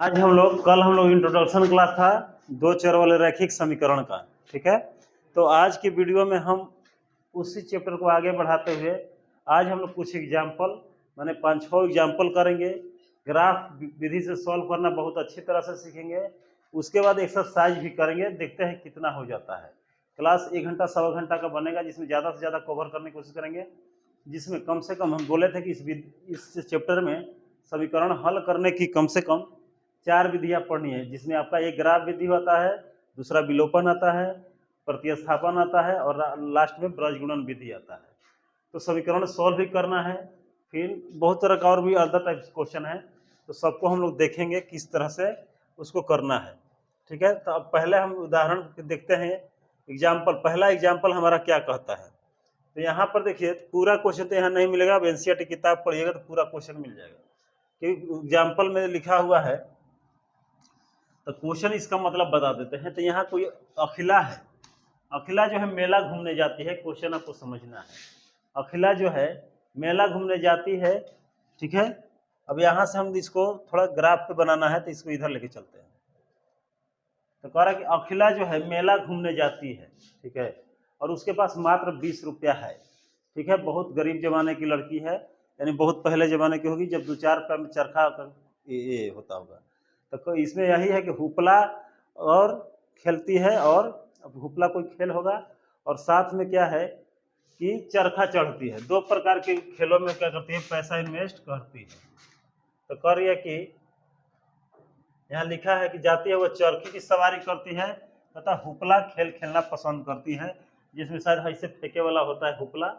कल हम लोग इंट्रोडक्शन क्लास था दो चर वाले रैखिक समीकरण का। ठीक है, तो आज की वीडियो में हम उसी चैप्टर को आगे बढ़ाते हुए आज हम लोग कुछ एग्जाम्पल माने 5-6 एग्जाम्पल करेंगे। ग्राफ विधि से सॉल्व करना बहुत अच्छी तरह से सीखेंगे। उसके बाद एक्सरसाइज भी करेंगे, देखते हैं कितना हो जाता है। क्लास 1 घंटा 1.25 घंटा का बनेगा, जिसमें ज़्यादा से ज़्यादा कवर करने की कोशिश करेंगे, जिसमें कम से कम हम बोले थे कि इस चैप्टर में समीकरण हल करने की कम से कम 4 विधियां पढ़नी है, जिसमें आपका एक ग्राफ विधि आता है, दूसरा विलोपन आता है, प्रतिस्थापन आता है और लास्ट में ब्रजगुणन विधि आता है। तो समीकरण सॉल्व भी करना है, फिर बहुत तरह का और भी अदर टाइप क्वेश्चन है, तो सबको हम लोग देखेंगे किस तरह से उसको करना है। ठीक है, तो अब पहले हम उदाहरण देखते हैं। एग्जाम्पल, पहला एग्जाम्पल हमारा क्या कहता है, तो यहाँ पर देखिए पूरा क्वेश्चन तो यहाँ नहीं मिलेगा। अब एनसीईआरटी किताब पढ़िएगा तो पूरा क्वेश्चन मिल जाएगा, क्योंकि एग्जाम्पल में लिखा हुआ है तो क्वेश्चन इसका मतलब बता देते हैं। तो यहाँ कोई अखिला है, अखिला जो है मेला घूमने जाती है, क्वेश्चन आपको समझना है। अखिला जो है मेला घूमने जाती है, ठीक है। अब यहाँ से हम इसको थोड़ा ग्राफ पे बनाना है, तो इसको इधर लेके चलते हैं। तो कह रहा है कि अखिला जो है मेला घूमने जाती है, ठीक है, और उसके पास मात्र 20 रुपया है, ठीक है। बहुत गरीब जमाने की लड़की है, यानी बहुत पहले जमाने की होगी, जब 2-4 रुपया में चरखा ये होता होगा। तो इसमें यही है कि हुपला और खेलती है, और हुपला कोई खेल होगा, और साथ में क्या है कि चरखा चढ़ती है। 2 प्रकार के खेलों में क्या करती है, पैसा इन्वेस्ट करती है। तो कह रही है कि यहाँ लिखा है कि जाती है वो चरखी की सवारी करती है तथा हुपला खेल खेलना पसंद करती है, जिसमें शायद ऐसे फेंके वाला होता है हुपला,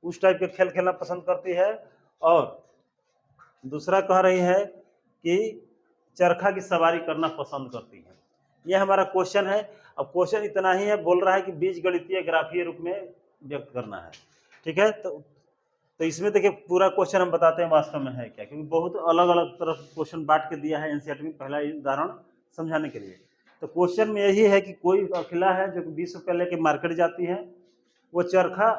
उस टाइप के खेल खेलना पसंद करती है। और दूसरा कह रही है कि चरखा की सवारी करना पसंद करती है। ये हमारा क्वेश्चन है। अब क्वेश्चन इतना ही है, बोल रहा है कि बीजगणितीय ग्राफीय रूप में व्यक्त करना है, ठीक है। तो इसमें देखिए पूरा क्वेश्चन हम बताते हैं वास्तव में है क्या, क्योंकि बहुत अलग अलग तरफ क्वेश्चन बांट के दिया है एनसीईआरटी में, पहला उदाहरण समझाने के लिए। तो क्वेश्चन में यही है कि कोई अखिला है जो कि 20 रुपये लेके मार्केट जाती है, वो चरखा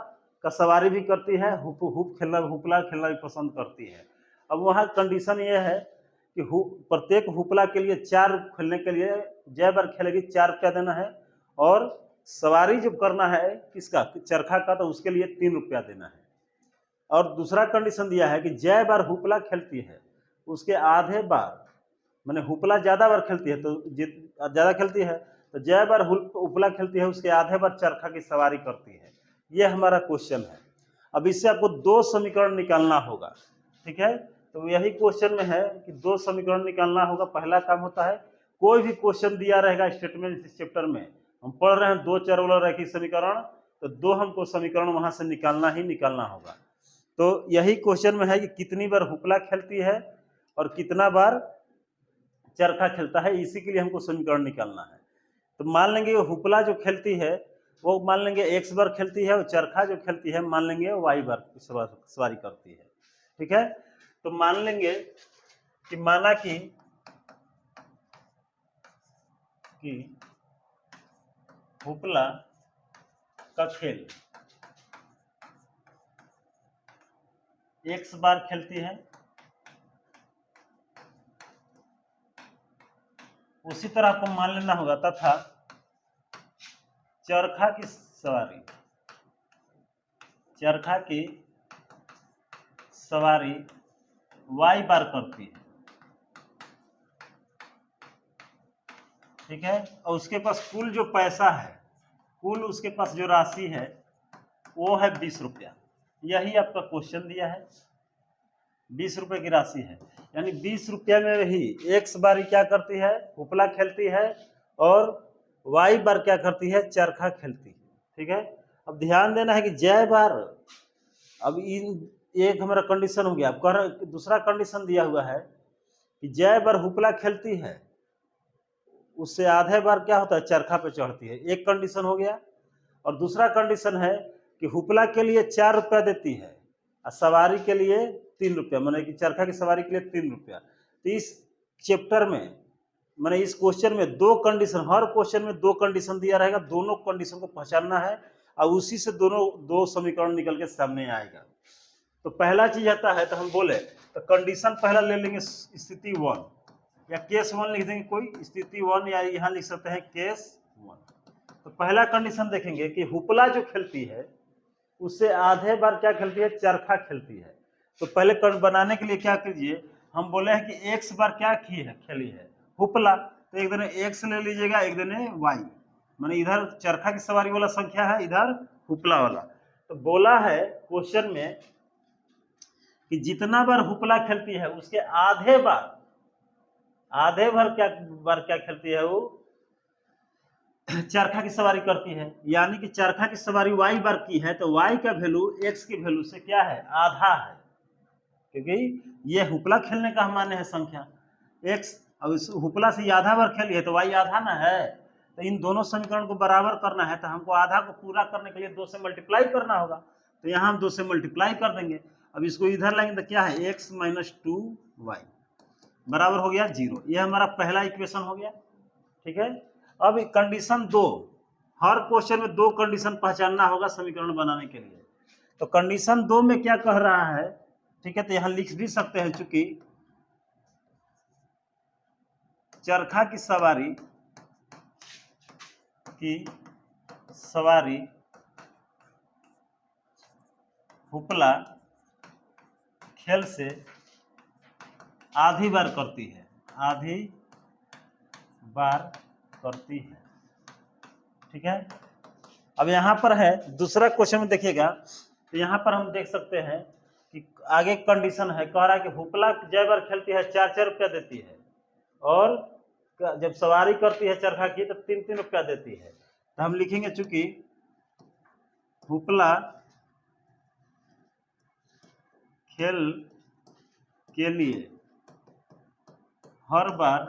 का सवारी भी करती है, हुपला खेलना भी पसंद करती है। अब वहाँ कंडीशन ये है कि प्रत्येक हुपला के लिए 4 खेलने के लिए जय बार खेलेगी 4 रुपया देना है, और सवारी जब करना है किसका, चरखा का, तो उसके लिए 3 रुपया देना है। और दूसरा कंडीशन दिया है कि जय बार हुपला खेलती है उसके आधे बार, मैंने हुपला ज़्यादा बार खेलती है तो ज़्यादा खेलती है, तो जय बार हुपला खेलती है उसके आधे बार चरखा की सवारी करती है। ये हमारा क्वेश्चन है। अब इससे आपको 2 समीकरण निकालना होगा, ठीक है। तो यही क्वेश्चन में है कि 2 समीकरण निकालना होगा। पहला काम होता है, कोई भी क्वेश्चन दिया रहेगा स्टेटमेंट इस चैप्टर में, हम पढ़ रहे हैं 2 चर वाला रैखिक समीकरण, तो 2 हमको समीकरण वहां से निकालना ही निकालना होगा। तो यही क्वेश्चन में है कि कितनी बार हुपला खेलती है और कितना बार चरखा खेलता है, इसी के लिए हमको समीकरण निकालना है। तो मान लेंगे हुपला जो खेलती है वो मान लेंगे x बार खेलती है, और चरखा जो खेलती है मान लेंगे y बार सवारी करती है, ठीक है। तो मान लेंगे कि माना कि हुपला का खेल x बार खेलती है, उसी तरह आपको मान लेना होगा, तथा चरखा की सवारी y बार करती है, ठीक है। और उसके पास कुल जो पैसा है, कुल उसके पास जो राशि है वो है 20 रुपया। यही आपका क्वेश्चन दिया है, 20 रुपये की राशि है, यानी 20 रुपया में ही x बार क्या करती है, हुपला खेलती है, और y बार क्या करती है, चरखा खेलती है, ठीक है। अब ध्यान देना है कि जय बार, अब एक हमारा कंडीशन हो गया। अब दूसरा कंडीशन दिया हुआ है कि जय बार हुपला खेलती है उससे आधे बार क्या होता है, चरखा पे चढ़ती है, एक कंडीशन हो गया। और दूसरा कंडीशन है कि हुपला के लिए 4 रुपया देती है और सवारी के लिए 3 रुपया, मैंने कि चरखा की सवारी के लिए 3 रुपया। तो इस चैप्टर में मैंने इस क्वेश्चन में 2 कंडीशन, हर क्वेश्चन में 2 कंडीशन दिया रहेगा, दोनों कंडीशन को पहचानना है और उसी से दोनों 2 समीकरण निकल के सामने आएगा। तो पहला चीज आता है, तो हम बोले तो कंडीशन पहला ले लेंगे, स्थिति 1, या केस 1 लिख देंगे, कोई स्थिति 1, या यहाँ लिख सकते हैं केस 1। तो पहला कंडीशन देखेंगे कि हुपला जो खेलती है उससे आधे बार क्या खेलती है, चरखा खेलती है। तो पहले बनाने के लिए क्या कीजिए, हम बोले हैं कि x बार क्या खेली है, हुपला। तो एक दिन x ले लीजिएगा, एक दिन y, माने इधर चरखा की सवारी वाला संख्या है, इधर हुपला वाला। तो बोला है क्वेश्चन में कि जितना बार हुपला खेलती है उसके आधे बार क्या खेलती है, वो चरखा की सवारी करती है। यानी कि चरखा की सवारी y बार की है तो y का वैल्यू x की वैल्यू से क्या है, आधा है, क्योंकि ये हुपला खेलने का हम माने है संख्या x। अब इस हुपला से आधा बार खेली है तो y आधा ना है। तो इन दोनों समीकरण को बराबर करना है तो हमको आधा को पूरा करने के लिए 2 से मल्टीप्लाई करना होगा। तो यहाँ हम 2 से मल्टीप्लाई कर देंगे। अब इसको इधर लाएंगे तो क्या है, x माइनस 2y बराबर हो गया 0। यह हमारा पहला इक्वेशन हो गया, ठीक है। अब कंडीशन 2, हर क्वेश्चन में 2 कंडीशन पहचानना होगा समीकरण बनाने के लिए। तो कंडीशन 2 में क्या कह रहा है, ठीक है, तो यहां लिख भी सकते हैं, चूंकि चरखा की सवारी हुपला खेल से आधी बार करती है, ठीक है। अब यहाँ पर है दूसरा क्वेश्चन में देखिएगा, तो यहाँ पर हम देख सकते हैं कि आगे कंडीशन है, कह रहा है कि हुपला जय बार खेलती है 4-4 रुपया देती है, और जब सवारी करती है चरखा की तो 3-3 रुपया देती है। तो हम लिखेंगे चूंकि हुपला खेल के लिए हर बार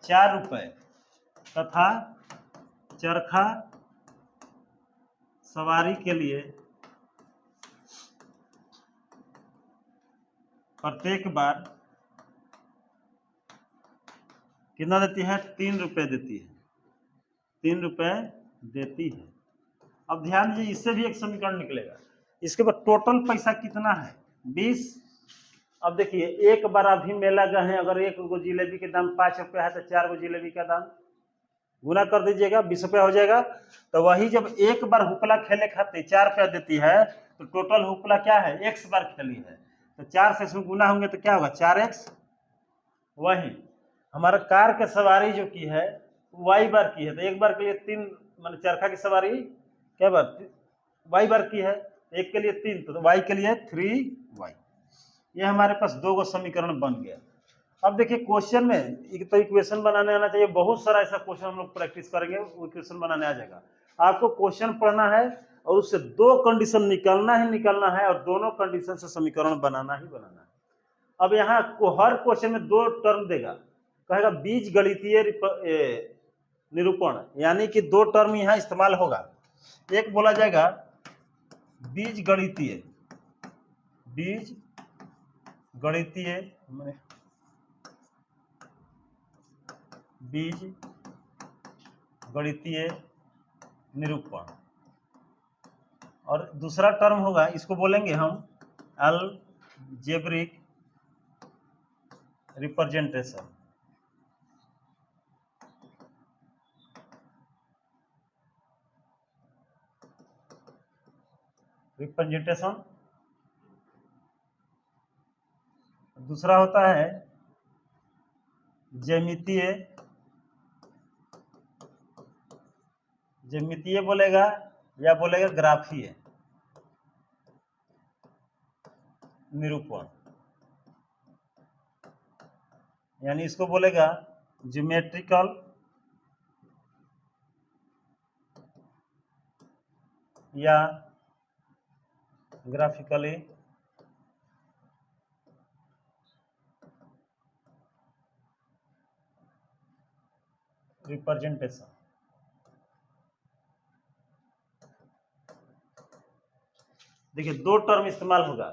4 रुपए तथा चरखा सवारी के लिए प्रत्येक बार कितना देती है, 3 रुपए देती है, 3 रुपए देती है। अब ध्यान दीजिए, इससे भी एक समीकरण निकलेगा। इसके बाद टोटल पैसा कितना है, 20। अब देखिए, एक बार अभी मेला गए हैं, अगर एक गो जिलेबी के दाम 5 रुपया है तो 4 गो जिलेबी का दाम गुना कर दीजिएगा, 20 रुपया हो जाएगा। तो वही जब एक बार हुपला खेले खाते 4 रुपया देती है, तो टोटल हुपला क्या है, x बार खेली है, तो 4 से इसमें गुना होंगे तो क्या होगा, 4x। वही हमारा कार के सवारी जो की है y बार की है, तो एक बार के लिए 3, मान चरखा की सवारी क्या बार y बार की है, एक के लिए 3, तो y के लिए 3y। ये हमारे पास 2 गो समीकरण बन गया। अब देखिए क्वेश्चन में एक तो इक्वेशन बनाने आना चाहिए, बहुत सारा ऐसा क्वेश्चन हम लोग प्रैक्टिस करेंगे, वो इक्वेशन बनाने आ जाएगा। आपको क्वेश्चन पढ़ना है और उससे 2 कंडीशन निकालना है, और दोनों कंडीशन से समीकरण बनाना ही बनाना है। अब यहाँ हर क्वेश्चन में 2 टर्म देगा, कहेगा बीज गणितीय निरूपण, यानी कि 2 टर्म यहाँ इस्तेमाल होगा। एक बोला जाएगा बीज गणितीय निरूपण, और दूसरा टर्म होगा, इसको बोलेंगे हम अलजेब्रिक रिप्रेजेंटेशन। दूसरा होता है ज्यामितीय बोलेगा, या बोलेगा ग्राफीय निरूपण, यानी इसको बोलेगा ज्योमेट्रिकल या ग्राफिकली रिप्रेजेंटेशन। देखिए 2 टर्म इस्तेमाल होगा।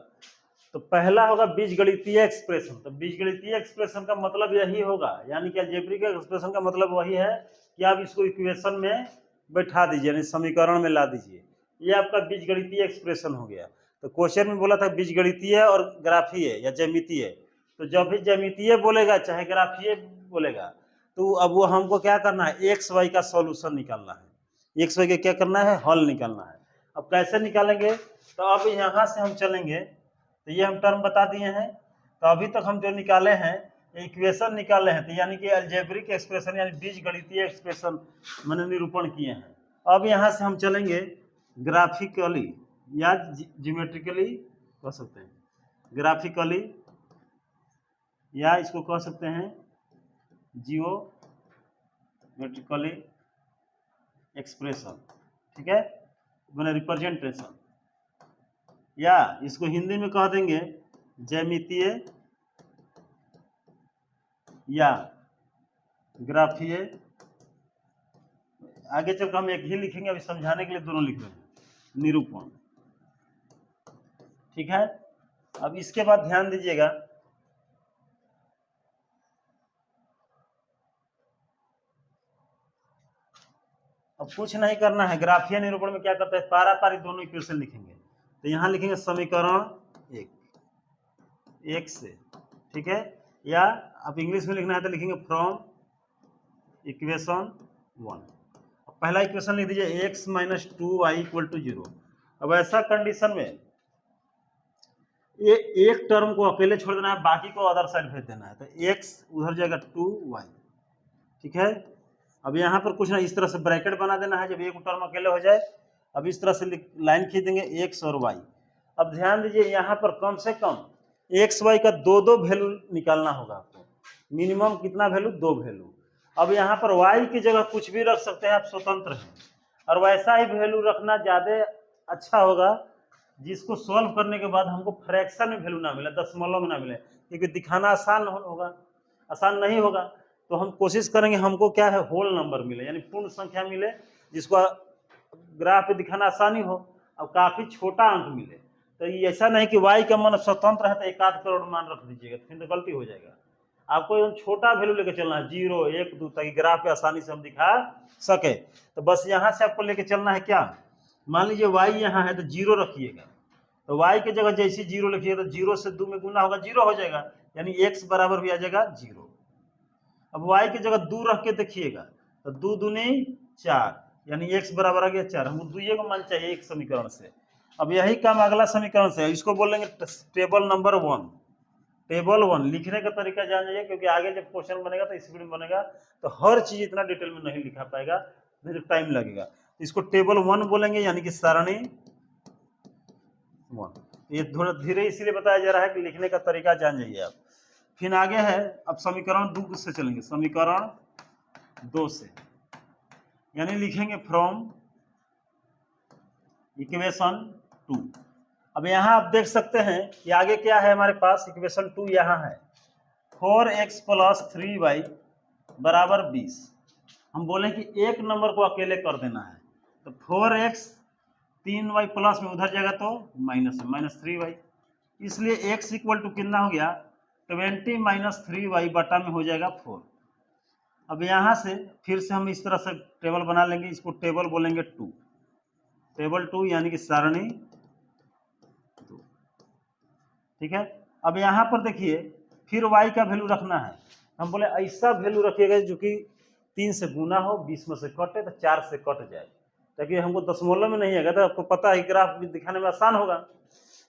तो पहला होगा बीजगणितीय एक्सप्रेशन। तो बीजगणितीय एक्सप्रेशन का मतलब यही होगा, यानी कि अलजेब्रिक एक्सप्रेशन का मतलब वही है कि आप इसको इक्वेशन में बैठा दीजिए, यानी समीकरण में ला दीजिए। ये आपका बीजगणितीय एक्सप्रेशन हो गया। तो क्वेश्चन में बोला था बीजगणितीय और ग्राफीय या ज्यामितीय, तो जब भी ज्यामितीय बोलेगा चाहे ग्राफीय बोलेगा तो अब वो हमको क्या करना है, एक्स वाई का सॉल्यूशन निकालना है, एक्स वाई का क्या करना है, हल निकालना है। अब कैसे निकालेंगे, तो अब यहाँ से हम चलेंगे, तो ये हम टर्म बता दिए हैं। तो अभी तक हम जो निकाले हैं इक्वेशन निकाले हैं, तो यानी कि अलजेब्रिक एक्सप्रेशन यानी बीजगणितीय एक्सप्रेशन मैंने निरूपण किए हैं। अब यहाँ से हम चलेंगे ग्राफिकली या ज्योमेट्रिकली कह सकते हैं, ग्राफिकली या इसको कह सकते हैं जियोमेट्रिकली एक्सप्रेशन, ठीक है, मैंने रिप्रेजेंटेशन, या इसको हिंदी में कह देंगे ज्यामितीय या ग्राफीय। आगे चलकर हम एक ही लिखेंगे, अभी समझाने के लिए दोनों लिख रहे हैं, निरूपण, ठीक है। अब इसके बाद ध्यान दीजिएगा, अब कुछ नहीं करना है, ग्राफीय निरूपण में क्या करते हैं, पारा पारी दोनों इक्वेशन लिखेंगे। तो यहां लिखेंगे समीकरण एक से, ठीक है, या आप इंग्लिश में लिखना है तो लिखेंगे फ्रॉम इक्वेशन 1। पहला इक्वेशन लिख दीजिए x minus 2y equal to 0। अब ऐसा कंडीशन में ये एक टर्म को अकेले छोड़ देना है, बाकी को अदर साइड भेज देना है, तो x उधर जाएगा 2y, ठीक है। अब यहाँ पर कुछ ना, इस तरह से ब्रैकेट बना देना है जब एक टर्म अकेले हो जाए। अब इस तरह से लाइन खींच देंगे x और y। अब ध्यान दीजिए यहाँ पर कम से कम एक्स वाई का दो वैल्यू निकालना होगा आपको, मिनिमम कितना वैल्यू, 2 वैल्यू। अब यहाँ पर y की जगह कुछ भी रख सकते हैं, आप स्वतंत्र हैं, और वैसा ही वैल्यू रखना ज़्यादा अच्छा होगा जिसको सॉल्व करने के बाद हमको फ्रैक्शन में वैल्यू ना मिले, दशमलव में ना मिले, क्योंकि दिखाना आसान होगा, आसान नहीं होगा। तो हम कोशिश करेंगे हमको क्या है, होल नंबर मिले, यानी पूर्ण संख्या मिले जिसको ग्राफ पे दिखाना आसानी हो, अब काफ़ी छोटा अंक मिले। तो ये ऐसा नहीं कि y का मान स्वतंत्र है तो 1 करोड़ मान रख दीजिएगा, फिर तो गलती हो जाएगा। आपको एकदम छोटा वैल्यू लेके चलना है, 0, 1, 2, ताकि ग्राफ पे आसानी से हम दिखा सके। तो बस यहाँ से आपको लेके चलना है क्या, मान लीजिए y यहाँ है तो 0 रखिएगा, तो y की जगह जैसे 0 लिखिएगा तो 0 से 2 में गुना होगा, 0 हो जाएगा, यानी x बराबर भी आ जाएगा 0। अब y की जगह 2 रख के देखिएगा तो 2 दूनी 4, यानी x बराबर आ गया 4। हमको 2 को मान चाहिए एक समीकरण से। अब यही काम अगला समीकरण से है, इसको बोलेंगे टेबल नंबर 1। टेबल 1 लिखने का तरीका जान जाइए, क्योंकि आगे जब क्वेश्चन बनेगा तो स्पीड में बनेगा, तो हर चीज इतना डिटेल में नहीं लिखा पाएगा, नहीं तो टाइम लगेगा। इसको टेबल 1 बोलेंगे, यानी कि सारणी 1। ये थोड़ा धीरे इसीलिए बताया जा रहा है कि लिखने का तरीका जान जाइए आप। फिर आगे है, अब समीकरण 2 से चलेंगे, समीकरण 2 से, यानी लिखेंगे फ्रॉम इक्वेशन 2। अब यहाँ आप देख सकते हैं कि आगे क्या है हमारे पास, इक्वेशन 2 यहाँ है 4x + 3y बराबर 20। हम बोले कि एक नंबर को अकेले कर देना है, तो 4x 3y प्लस में उधर जाएगा तो माइनस है, -3y, इसलिए x इक्वल टू कितना हो गया, 20 - 3y बटा में हो जाएगा 4। अब यहाँ से फिर से हम इस तरह से टेबल बना लेंगे, इसको टेबल बोलेंगे 2, टेबल 2 यानी कि सारणी 2, ठीक है। अब यहाँ पर देखिए फिर y का वैल्यू रखना है, हम बोले ऐसा वैल्यू रखिएगा जो कि 3 से गुना हो, 20 में से कटे तो 4 से कट जाए, ताकि हमको दशमलव में नहीं आएगा, तो आपको पता है ग्राफ भी दिखाने में आसान होगा।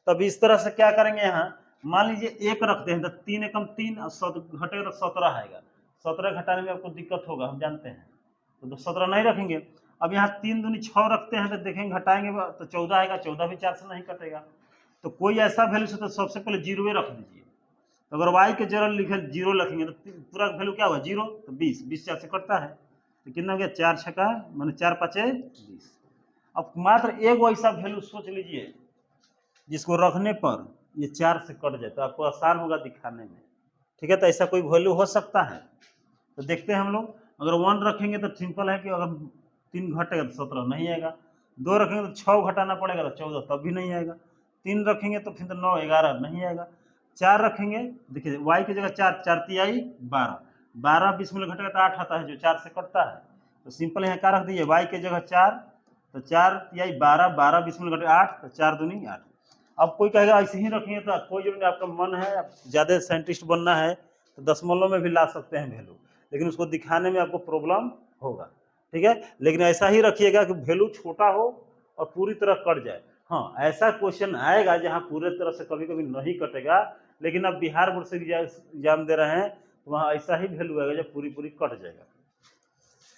तब इस तरह से क्या करेंगे, यहाँ मान लीजिए 1 रखते हैं तो 3 एकम 3 घटेगा तो 17 आएगा, 17 घटाने में आपको दिक्कत होगा, हम जानते हैं, तो 17 नहीं रखेंगे। अब यहाँ 3 दूनी 6 रखते हैं तो देखेंगे घटाएंगे तो 14 आएगा, 14 भी 4 से नहीं कटेगा। तो कोई ऐसा वैल्यू से तो सबसे पहले 0 रख दीजिए। तो अगर y के जगह लिखे 0 लिखेंगे तो पूरा वैल्यू क्या हुआ, 0, तो 20, 20 4 से कटता है, तो कितना हो गया, 4 छक्का माने 4 5 20। अब मात्र एक ऐसा वैल्यू सोच लीजिए जिसको रखने पर ये 4 से कट जाए, तो आपको आसान होगा दिखाने में, ठीक है। तो ऐसा कोई वैल्यू हो सकता है, तो देखते हैं हम लोग। अगर 1 रखेंगे तो सिंपल है कि अगर 3 घटेगा तो 17 नहीं आएगा, 2 रखेंगे तो 6 घटाना पड़ेगा तो 14 तब भी नहीं आएगा, 3 रखेंगे तो फिर तो 9 11 नहीं आएगा, 4 रखेंगे, देखिए y की जगह 4, 4 तिहाई 12, 12 20 में घटेगा तो 8 आता है जो 4 से कटता है, तो सिंपल यहाँ क्या रख दीजिए, y की जगह 4, तो 4 तिहाई 12, 12 20 में घटेगा 8, तो 4 दूनी 8। अब कोई कहेगा ऐसे ही रखिए, तो कोई जो आपका मन है ज़्यादा साइंटिस्ट बनना है तो दशमलव में भी ला सकते हैं वैल्यू, लेकिन उसको दिखाने में आपको प्रॉब्लम होगा, ठीक है। लेकिन ऐसा ही रखिएगा कि वैल्यू छोटा हो और पूरी तरह कट जाए। हाँ, ऐसा क्वेश्चन आएगा जहाँ पूरे तरह से कभी कभी नहीं कटेगा, लेकिन अब बिहार बोर्ड से एग्जाम दे रहे हैं तो वहाँ ऐसा ही वैल्यू आएगा जब पूरी पूरी कट जाएगा।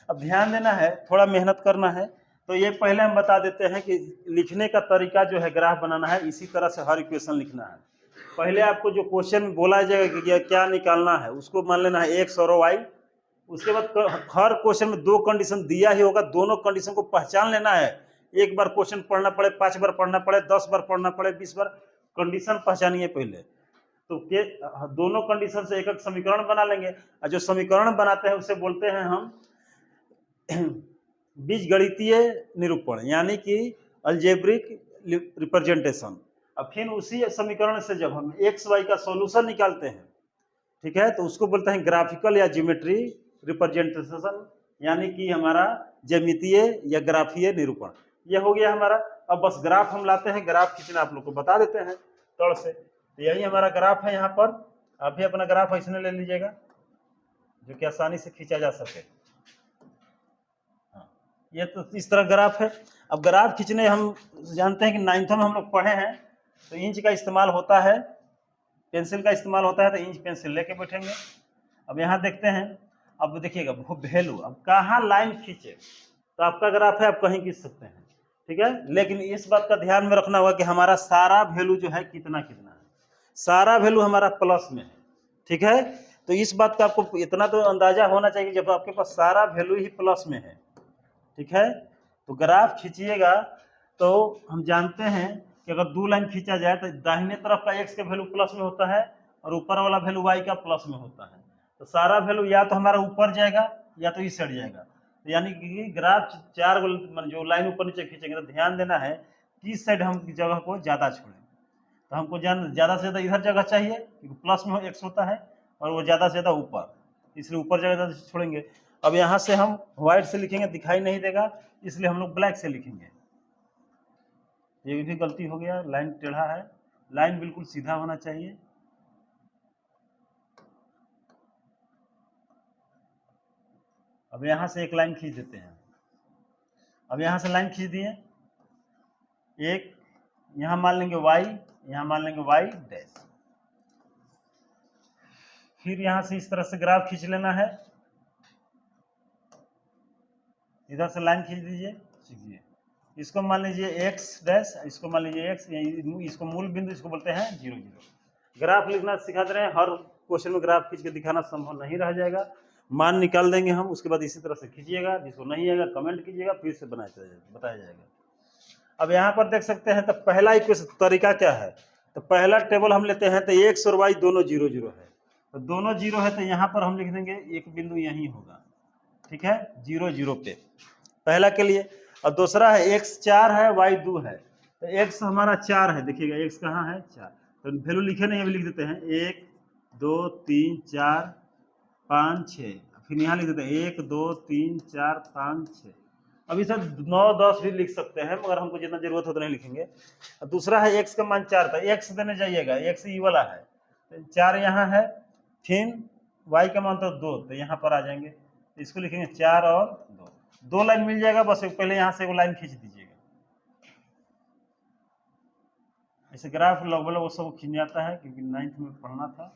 अब ध्यान देना है, थोड़ा मेहनत करना है। तो ये पहले हम बता देते हैं कि लिखने का तरीका जो है, ग्राफ बनाना है, इसी तरह से हर इक्वेशन लिखना है। पहले आपको जो क्वेश्चन बोला जाएगा कि क्या निकालना है, उसको मान लेना है एक्स और वाई। उसके बाद हर क्वेश्चन में दो कंडीशन दिया ही होगा, दोनों कंडीशन को पहचान लेना है। एक बार क्वेश्चन पढ़ना पड़े, 5 बार पढ़ना पड़े, 10 बार पढ़ना पड़े, 20 बार, कंडीशन पहचानिए पहले। तो के दोनों कंडीशन से एक एक समीकरण बना लेंगे, और जो समीकरण बनाते हैं उसे बोलते हैं हम बीजगणितीय निरूपण, यानी कि अलजेब्रिक रिप्रेजेंटेशन। अब फिर उसी समीकरण से जब हम एक्स वाई का सॉल्यूशन निकालते हैं, ठीक है, तो उसको बोलते हैं ग्राफिकल या ज्योमेट्री रिप्रेजेंटेशन, यानी कि हमारा ज्यामितीय या ग्राफीय निरूपण। यह हो गया हमारा। अब बस ग्राफ हम लाते हैं, ग्राफ खींचना आप लोग को बता देते हैं तौर से। तो यही हमारा ग्राफ है। यहाँ पर आप भी अपना ग्राफ ऐसे ले लीजिएगा जो कि आसानी से खींचा जा सके। हाँ, ये तो इस तरह ग्राफ है। अब ग्राफ खींचने हम जानते हैं कि 9th में हम लोग पढ़े हैं, तो इंच का इस्तेमाल होता है, पेंसिल का इस्तेमाल होता है, तो इंच पेंसिल लेके बैठेंगे। अब यहाँ देखते हैं, अब देखिएगा वैल्यू, अब कहाँ लाइन खींचे, तो आपका ग्राफ है, आप कहीं खींच सकते हैं, ठीक है। लेकिन इस बात का ध्यान में रखना होगा कि हमारा सारा वैल्यू जो है कितना कितना है, सारा वैल्यू हमारा प्लस में है, ठीक है। तो इस बात का आपको इतना तो अंदाजा होना चाहिए, जब आपके पास सारा वैल्यू ही प्लस में है, ठीक है, तो ग्राफ खींचिएगा तो हम जानते हैं कि अगर 2 लाइन खींचा जाए तो दाहिने तरफ का एक्स का वैल्यू प्लस में होता है और ऊपर वाला वैल्यू वाई का प्लस में होता है। तो सारा वैल्यू या तो हमारा ऊपर जाएगा या तो इस साइड जाएगा। तो यानी कि ग्राफ 4 जो लाइन ऊपर नीचे खींचेंगे, तो ध्यान देना है किस साइड हम जगह को ज़्यादा छोड़ें। तो हमको ज़्यादा से ज़्यादा इधर जगह चाहिए क्योंकि प्लस में एक्स होता है, और वो ज़्यादा से ज़्यादा ऊपर, इसलिए ऊपर जगह छोड़ेंगे। अब यहाँ से हम व्हाइट से लिखेंगे, दिखाई नहीं देगा, इसलिए हम लोग ब्लैक से लिखेंगे। ये भी गलती हो गया, लाइन टेढ़ा है, लाइन बिल्कुल सीधा होना चाहिए। अब यहाँ से एक लाइन खींच देते हैं। अब यहाँ से लाइन खींच दिए, एक यहाँ मान लेंगे y, यहाँ मान लेंगे y डैश। फिर यहाँ से इस तरह से ग्राफ खींच लेना है, इधर से लाइन खींच दीजिए, इसको मान लीजिए x डैश, इसको मान लीजिए x, इसको मूल बिंदु, इसको बोलते हैं 0 0। ग्राफ लिखना सिखा दे रहे हैं, हर क्वेश्चन में ग्राफ खींच के दिखाना संभव नहीं रह जाएगा, मान निकाल देंगे हम, उसके बाद इसी तरह से खींचिएगा, जिसको नहीं आएगा कमेंट कीजिएगा, फिर से बताया जाएगा। अब यहाँ पर देख सकते हैं, तो पहला इक्वेशन तरीका क्या है, तो पहला टेबल हम लेते हैं, तो एक्स और वाई दोनों 0 0 है, तो दोनों 0 है, तो यहाँ पर हम लिख देंगे एक बिंदु यहीं होगा, ठीक है, 0 0 पे, पहला के लिए। और दूसरा है एक्स 4 है, वाई 2 है, तो एक्स हमारा 4 है, देखिएगा एक्स कहाँ है 4, तो वैल्यू लिखे नहीं, अभी लिख देते हैं 1 2 3 4 5 6, फिर यहाँ लिख देते हैं 1 2 3 4 5 6। अभी सर 9 10 भी लिख सकते हैं, मगर हमको जितना जरूरत हो उतना लिखेंगे। दूसरा है एक्स का मान 4 था, एक्स देने जाइएगा, एक्स ई वाला है, 4 यहाँ है, फिर वाई का मान तो 2, तो यहाँ पर आ जाएंगे, तो इसको लिखेंगे 4 और 2 लाइन मिल जाएगा। बस पहले यहाँ से वो लाइन खींच दीजिएगा, ऐसे ग्राफ लगभग वो सब खींच जाता है, क्योंकि 9th में पढ़ना था।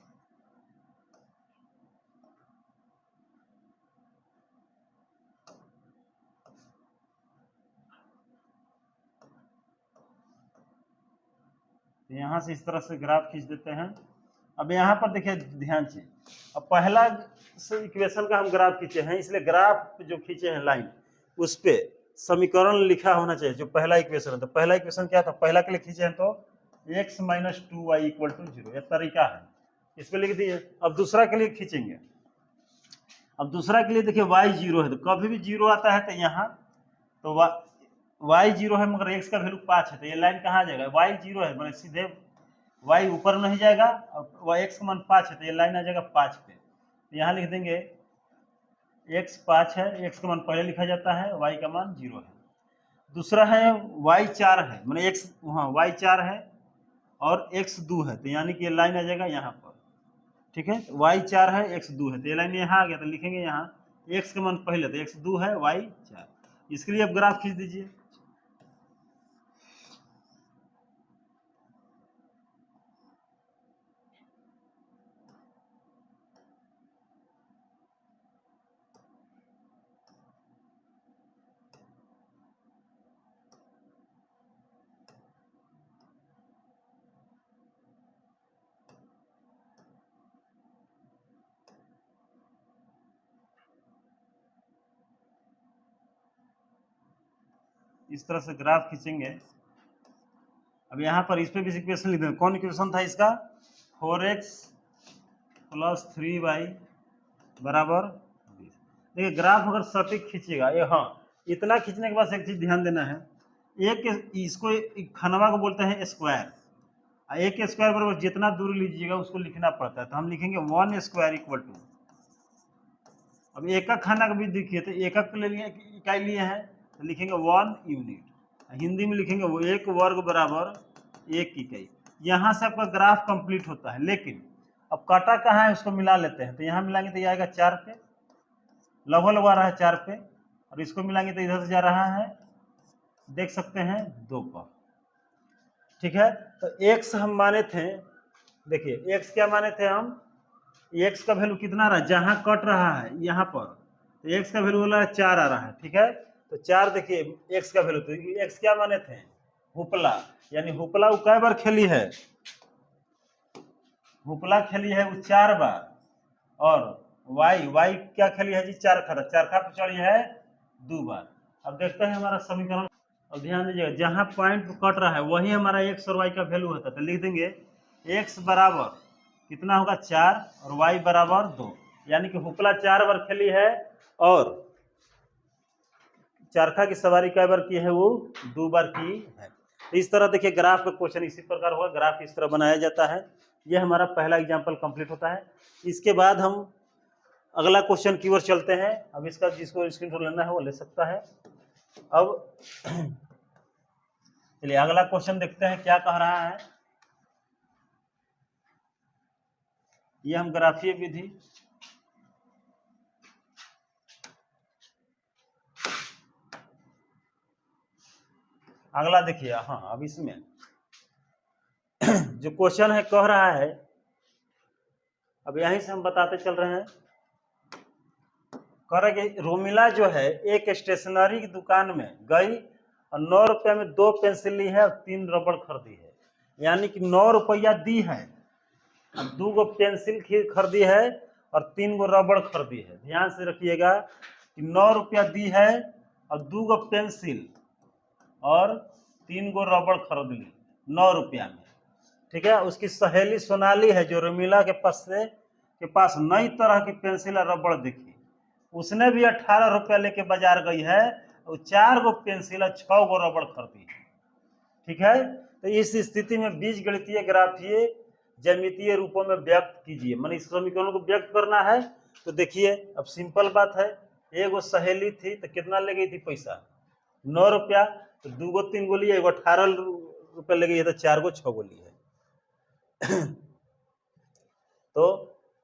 तो यहाँ से इस तरह से ग्राफ खींच देते हैं। अब यहाँ पर देखिए ध्यान से, अब पहला इक्वेशन का हम ग्राफ खींचे हैं, इसलिए ग्राफ जो खींचे हैं लाइन, उस पे समीकरण लिखा होना चाहिए, जो पहला इक्वेशन है। तो पहला इक्वेशन क्या था, पहला के लिए खींचे हैं तो x - 2y = 0, यह तरीका है, इस पे लिख दिए। अब दूसरा के लिए खींचेंगे, अब दूसरा के लिए देखिए y 0 है, तो कभी भी 0 आता है तो यहाँ तो y 0 है, मगर x का वैल्यू 5 है, तो ये लाइन कहाँ जाएगा, y 0 है, मतलब सीधे y ऊपर नहीं जाएगा, और x का मान 5 है, तो ये लाइन आ जाएगा 5 पे। तो यहाँ लिख देंगे x 5 है, x का मान पहले लिखा जाता है, y का मान 0 है। दूसरा है y 4 है, मतलब x, हाँ y 4 है, और x 2 है, तो यानी कि ये लाइन आ जाएगा यहाँ पर। ठीक है, y 4 है, x 2 है, तो ये लाइन यहाँ आ गया, तो लिखेंगे यहाँ x का मान पहले, तो x 2 है, y 4। इसके लिए अब ग्राफ खींच दीजिए। इस तरह से ग्राफ खींचेंगे। अब यहाँ पर इस पे भी इक्वेशन लिख देंगे। कौन इक्वेशन था इसका? 4x + 3y बराबर 20। देखिए ग्राफ अगर सटीक खींचेगा, ये हाँ, इतना खींचने के बाद एक चीज ध्यान देना है, एक इसको खनवा को बोलते हैं स्क्वायर। एक स्क्वायर बराबर जितना दूरी लीजिएगा उसको लिखना पड़ता है, तो हम लिखेंगे 1 स्क्वायर = 2। अब एकक खाना का भी देखिए, तो एकक ले लिए, इकाई लिए हैं, तो लिखेंगे 1 यूनिट। हिंदी में लिखेंगे वो 1 वर्ग बराबर 1 इकाई। यहाँ से आपका ग्राफ कंप्लीट होता है। लेकिन अब काटा कहाँ है उसको मिला लेते हैं, तो यहाँ मिलाएंगे तो ये आएगा 4 पे, लगभग लगा रहा है 4 पे, और इसको मिलाएंगे तो इधर से जा रहा है, देख सकते हैं 2 पर। ठीक है, तो x हम माने थे, देखिए x क्या माने थे हम, x का वैल्यू कितना रहा, जहां कट रहा है यहाँ पर, तो x का वैल्यू वाला 4 आ रहा है। ठीक है, तो 4 देखिए x का वैल्यू, तो x क्या माने थे, हुपला, यानी हुपला वो कै बार खेली है, हुपला खेली है वो 4 बार, और y क्या खेली है जी, चरखा पे चढ़ी है 2 बार। अब देखते हैं हमारा समीकरण। अब ध्यान दीजिएगा, जहां पॉइंट कट रहा है वही हमारा x और y का वैल्यू होता है, तो लिख देंगे x बराबर कितना होगा 4 और y बराबर 2, यानी कि हुपला 4 बार खेली है और चरखा की सवारी कै बार की है, वो 2 बार की है। तो इस तरह देखिए ग्राफ का क्वेश्चन इसी प्रकार होगा, ग्राफ इस तरह बनाया जाता है। ये हमारा पहला एग्जाम्पल कंप्लीट होता है। इसके बाद हम अगला क्वेश्चन की ओर चलते हैं। अब इसका जिसको स्क्रीनशॉट लेना है वो ले सकता है। अब चलिए अगला क्वेश्चन देखते हैं क्या कह रहा है। ये हम ग्राफीय विधि, अगला देखिए, हाँ अब इसमें जो क्वेश्चन है कह रहा है, अब यहीं से हम बताते चल रहे हैं। कह रहा है कि रोमिला जो है एक स्टेशनरी की दुकान में गई और 9 रुपये में 2 पेंसिल ली है और 3 रबड़ खरीदी है, यानी कि 9 रुपया दी है, 2 गो पेंसिल खरीदी है और 3 गो रबड़ खरीदी है। ध्यान से रखिएगा कि 9 रुपया दी है और 2 गो पेंसिल और 3 गो रबड़ खरीद ली 9 रुपया में। ठीक है, उसकी सहेली सोनाली है जो रोमिला के पास नई तरह की पेंसिल और रबड़ दिखी, उसने भी 18 रुपया लेके बाजार गई है और 4 गो पेंसिल और 6 गो रबड़ खरीदी है। ठीक है, तो इस स्थिति में बीज गणितीय ग्राफीय ज्यामितीय रूपों में व्यक्त कीजिए। मान इस समीकरण को व्यक्त करना है, तो देखिए अब सिंपल बात है, एगो सहेली थी तो कितना ले गई थी पैसा, 9 रुपया, तो 2 गो 3 गो लिए, एगो 18 रुपया ले गई है, तो 4 गो 6 गो ली है। तो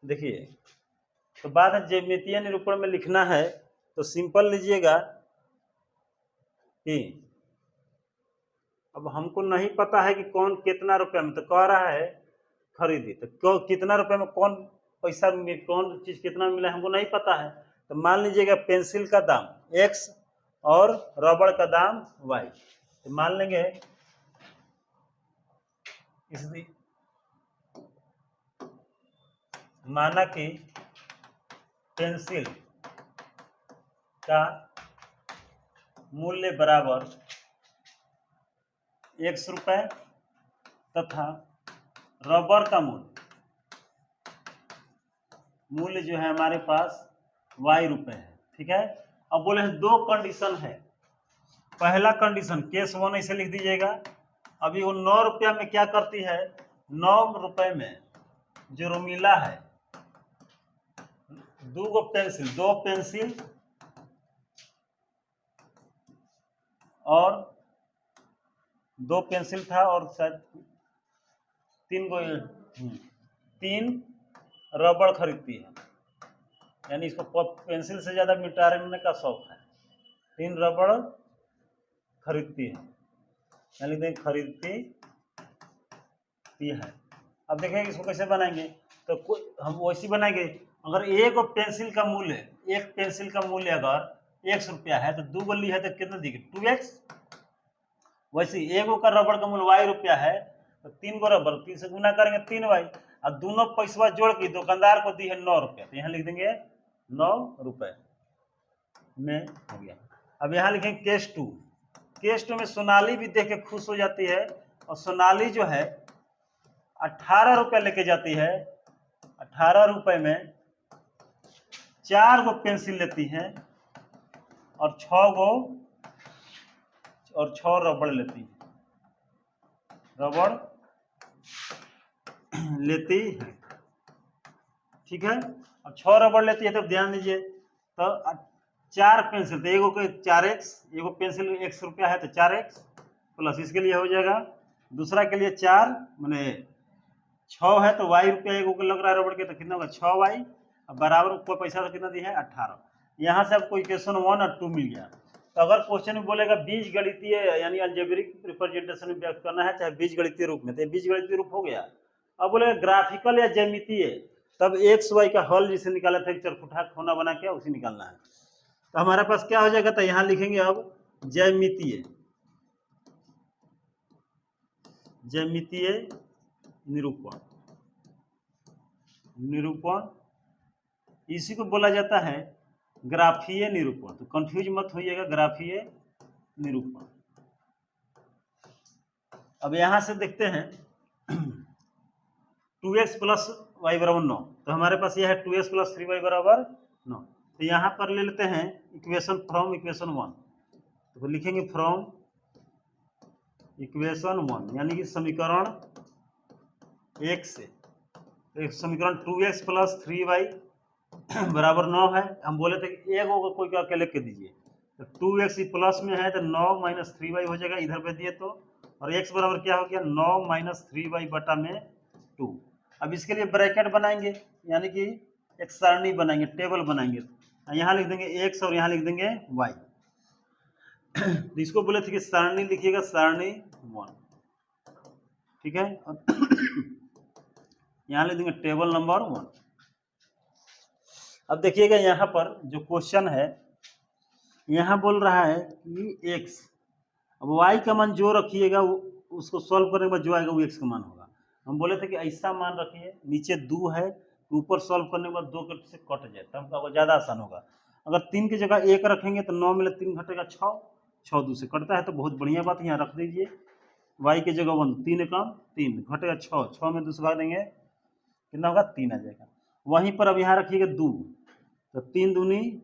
देखिए, तो बात है ज्यामितीय निरूपण में लिखना है, तो सिंपल लीजिएगा कि अब हमको नहीं पता है कि कौन कितना रुपया में, तो कह रहा है खरीदी, तो कितना रुपए में कौन पैसा में कौन चीज कितना मिला हमको नहीं पता है। तो मान लीजिएगा पेंसिल का दाम x और रबड़ का दाम y, तो मान लेंगे इसलिए माना कि पेंसिल का मूल्य बराबर 100 रुपये तथा रबर का मूल्य जो है हमारे पास y रुपये है। ठीक है, अब बोले हैं 2 कंडीशन है। पहला कंडीशन केस 1 ऐसे लिख दीजिएगा। अभी वो 9 रुपया में क्या करती है, 9 रुपये में जो रोमिला है 2 पेंसिल और 2 पेंसिल था और शायद तीन रबड़ खरीदती है, यानी इसको पेंसिल से ज़्यादा मिटाने का शौक है। 3 रबड़ खरीदती है, यानी देख खरीदती है। अब देखेंगे इसको कैसे बनाएंगे, तो हम वैसे बनाएंगे। अगर एक पेंसिल का मूल्य अगर 100 रुपया है तो 2 गली है तो कितना देगी 2x। वैसे एक का रबड़ का मूल्य y रुपया है तो 3 गो रबड़ 3 से गुना करेंगे 3y, और दोनों पैसा जोड़ के दुकानदार को दी है 9 रुपया, तो यहाँ लिख देंगे 9 रुपए में हो गया। अब यहाँ लिखेंगे केस 2 में सोनाली भी देख के खुश हो जाती है, और सोनाली जो है 18 रुपया लेके जाती है। 18 रुपए में 4 गो पेंसिल लेती है और 6 रबड़ लेती है, ठीक है। अब 6 रबड़ लेती है तो ध्यान दीजिए, तो 4 पेंसिल, तो एगो के 4x, एगो पेंसिल 100 रुपया है तो 4x प्लस इसके लिए हो जाएगा, दूसरा के लिए 4 मैंने 6 है तो y रुपया एगो के लग रहा है रबड़ के, तो कितना होगा 6y, अब बराबर ऊपर पैसा तो कितना दिया है 18। यहाँ से आपको इक्वेशन 1 और 2 मिल गया। तो अगर क्वेश्चन में बोलेगा बीजगणितीय यानी अलजेब्रिक रिप्रेजेंटेशन में व्यक्त करना है, चाहे बीजगणितीय रूप में, तो बीजगणितीय रूप हो गया। अब बोलेगा ग्राफिकल या ज्यामितीय, तब एक्स वाई का हल जिसे निकाला था चरखुटा कोना बना के उसे निकालना है। तो हमारे पास क्या हो जाएगा, तो यहाँ लिखेंगे अब ज्यामितीय निरूपण इसी को बोला जाता है ग्राफीय निरूपण। तो कंफ्यूज मत होइएगा, ग्राफीय निरूपण। अब यहां से देखते हैं 2x प्लस वाई बराबर 9, तो हमारे पास यह है 2x प्लस 3y बराबर 9। तो यहाँ पर ले लेते हैं इक्वेशन फ्रॉम इक्वेशन 1, तो लिखेंगे फ्रॉम इक्वेशन 1 यानी कि समीकरण 1 से। तो समीकरण 2x प्लस 3y बराबर 9 है। हम बोले थे कि एक को कोई क्या लिख के दीजिए, तो 2x प्लस में है तो 9 माइनस 3y हो जाएगा, इधर पे दिए तो, और x बराबर क्या हो गया 9 माइनस 3y बटा में 2। अब इसके लिए ब्रैकेट बनाएंगे, यानी कि एक सारणी बनाएंगे, टेबल बनाएंगे। यहाँ लिख देंगे x और यहाँ लिख देंगे y। तो इसको बोले थे कि सारणी लिखिएगा, सारणी 1, ठीक है। यहाँ लिख देंगे टेबल नंबर 1। अब देखिएगा यहाँ पर जो क्वेश्चन है, यहाँ बोल रहा है कि x, अब y का मान जो रखिएगा उसको सॉल्व करने के बाद जो आएगा वो x का मान होगा। हम बोले थे कि ऐसा मान रखिए, नीचे 2 है, ऊपर सॉल्व करने के बाद 2 से कट जाए, तब आपको ज़्यादा आसान होगा। अगर 3 की जगह 1 रखेंगे तो 9 में 3 घटेगा 6, 6 2 से कटता है, तो बहुत बढ़िया बात यहाँ रख दीजिए। y की जगह 1, 3 कम 3 घटेगा 6, 6 में 2 से भाग देंगे कितना होगा 3 आ जाएगा। वहीं पर अब यहाँ रखिएगा 2, तो 3 दूनी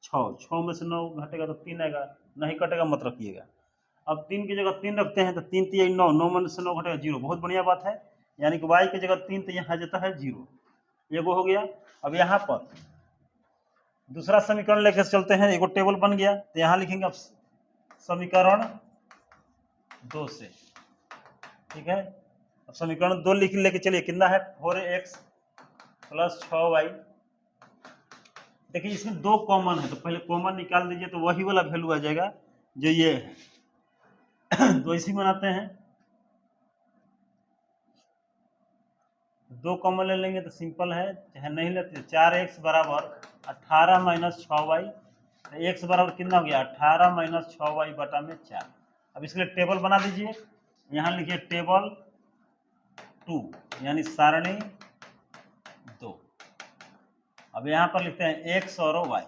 6, 6 में से 9 घटेगा तो 3 आएगा, नहीं कटेगा मत रखिएगा। अब 3 की जगह 3 रखते हैं तो 3 3 9, 9 में से 9 घटेगा 0, बहुत बढ़िया बात है। यानी कि y की जगह 3 तो यहाँ जाता है 0, ये वो हो गया। अब यहाँ पर दूसरा समीकरण लेकर चलते हैं, एगो टेबल बन गया, तो यहाँ लिखेंगे अब समीकरण 2 से, ठीक है। अब समीकरण 2 लेके चलिए, कितना है 4x प्लस 6y। देखिए इसमें 2 कॉमन है, तो पहले कॉमन निकाल दीजिए, तो वही वाला वैल्यू आ जाएगा जो ये है। तो इसी बनाते हैं, 2 कॉमन ले लेंगे तो सिंपल है, चाहे नहीं लेते। 4x बराबर 18 माइनस 6y, तो x बराबर कितना हो गया 18 माइनस 6y बटा में 4। अब इसके लिए टेबल बना दीजिए, यहाँ लिखिए टेबल 2 यानी सारणी 2। अब यहाँ पर लिखते हैं x और y।